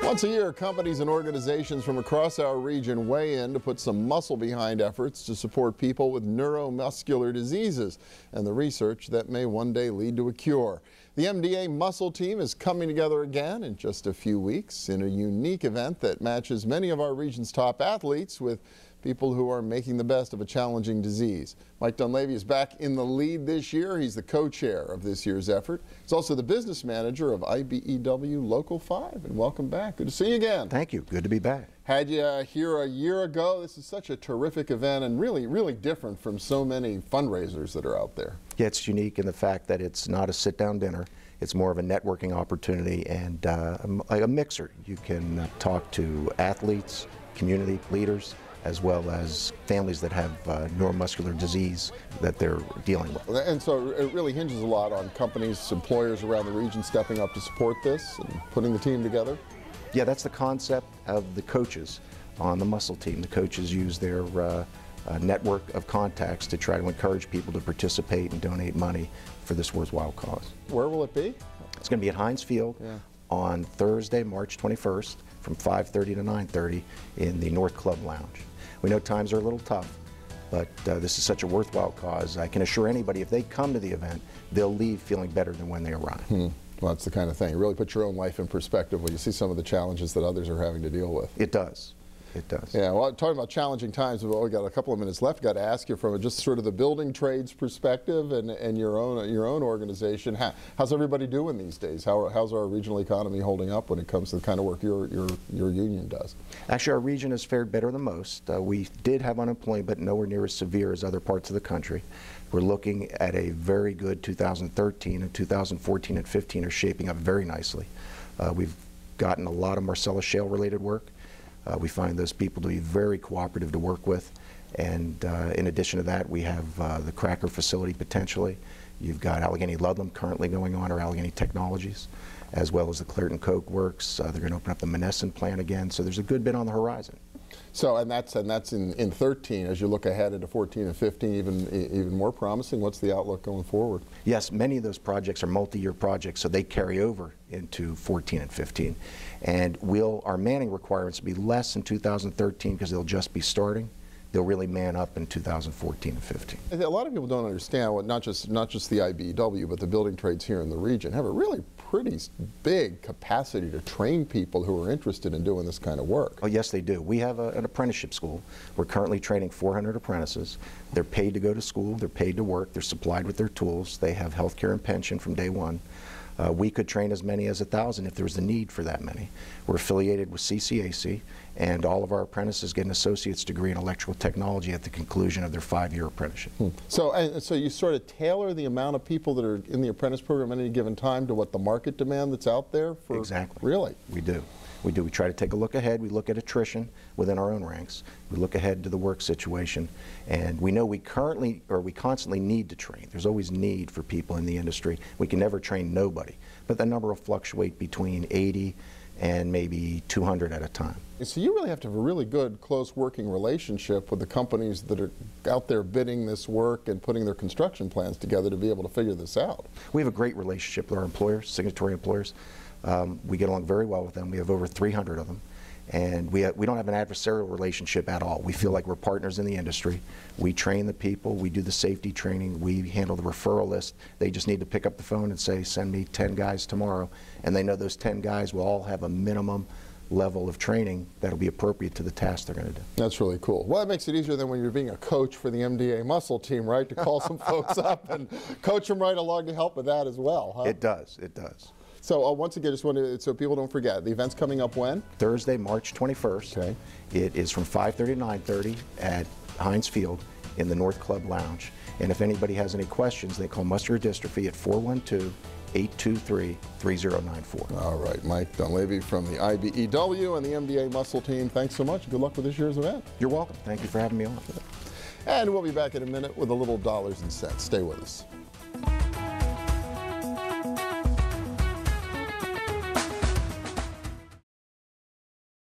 Once a year, companies and organizations from across our region weigh in to put some muscle behind efforts to support people with neuromuscular diseases and the research that may one day lead to a cure. The MDA Muscle Team is coming together again in just a few weeks in a unique event that matches many of our region's top athletes with people who are making the best of a challenging disease. Mike Dunleavy is back in the lead this year. He's the co-chair of this year's effort. He's also the business manager of IBEW Local 5. And welcome back. Good to see you again. Thank you. Good to be back. Had you here a year ago. This is such a terrific event and really different from so many fundraisers that are out there. Yeah, it's unique in the fact that it's not a sit-down dinner. It's more of a networking opportunity and like a mixer. You can talk to athletes, community leaders, as well as families that have neuromuscular disease that they're dealing with. And so it really hinges a lot on companies, employers around the region stepping up to support this and putting the team together? Yeah, that's the concept of the coaches on the muscle team. The coaches use their network of contacts to try to encourage people to participate and donate money for this worthwhile cause. Where will it be? It's going to be at Heinz Field on Thursday, March 21st from 5:30 to 9:30 in the North Club Lounge. We know times are a little tough, but this is such a worthwhile cause. I can assure anybody if they come to the event, they'll leave feeling better than when they arrive. Well, that's the kind of thing. You really put your own life in perspective when you see some of the challenges that others are having to deal with. It does. It does. Yeah, well, talking about challenging times, we've got a couple of minutes left. Got to ask you from just sort of the building trades perspective and your own organization. How's everybody doing these days? How's our regional economy holding up when it comes to the kind of work your union does? Actually, our region has fared better than most. We did have unemployment, but nowhere near as severe as other parts of the country. We're looking at a very good 2013, and 2014 and 15 are shaping up very nicely. We've gotten a lot of Marcellus Shale related work. We find those people to be very cooperative to work with, and in addition to that, we have the cracker facility potentially. You've got Allegheny Ludlam currently going on, or Allegheny Technologies, as well as the Clairton Coke Works. They're going to open up the Monessen plant again, so there's a good bit on the horizon. So, and that's in 13. As you look ahead into 14 and 15, even more promising. What's the outlook going forward? Yes, many of those projects are multi-year projects, so they carry over into 14 and 15. And our manning requirements will be less in 2013 because they'll just be starting. They'll really man up in 2014 and 15. A lot of people don't understand what not just the IBEW, but the building trades here in the region have a really pretty big capacity to train people who are interested in doing this kind of work. Oh, yes, they do. We have an apprenticeship school. We're currently training 400 apprentices. They're paid to go to school. They're paid to work. They're supplied with their tools. They have health care and pension from day one. We could train as many as 1,000 if there was a need for that many. We're affiliated with CCAC, and all of our apprentices get an associate's degree in electrical technology at the conclusion of their 5-year apprenticeship. So you sort of tailor the amount of people that are in the apprentice program at any given time to what the market demand that's out there for? Exactly. Really? We do. We do. We try to take a look ahead. We look at attrition within our own ranks. We look ahead to the work situation, and we know we constantly need to train. There's always need for people in the industry. We can never train nobody, but the number will fluctuate between 80 and maybe 200 at a time. So you really have to have a really good, close working relationship with the companies that are out there bidding this work and putting their construction plans together to be able to figure this out. We have a great relationship with our employers, signatory employers. We get along very well with them. We have over 300 of them. And we don't have an adversarial relationship at all. We feel like we're partners in the industry. We train the people. We do the safety training. We handle the referral list. They just need to pick up the phone and say, send me 10 guys tomorrow. And they know those 10 guys will all have a minimum level of training that'll be appropriate to the task they're going to do. That's really cool. Well, that makes it easier than when you're being a coach for the MDA Muscle Team, right? To call some folks up and coach them right along to help with that as well, huh? It does. It does. So once again, just wanted so people don't forget, the event's coming up when? Thursday, March 21st. Okay. It is from 5:30 to 9:30 at Heinz Field in the North Club Lounge. And if anybody has any questions, they call muscular dystrophy at 412-823-3094. All right, Mike Dunleavy from the IBEW and the MDA Muscle Team. Thanks so much. Good luck with this year's event. You're welcome. Thank you for having me on. And we'll be back in a minute with a little dollars and cents. Stay with us.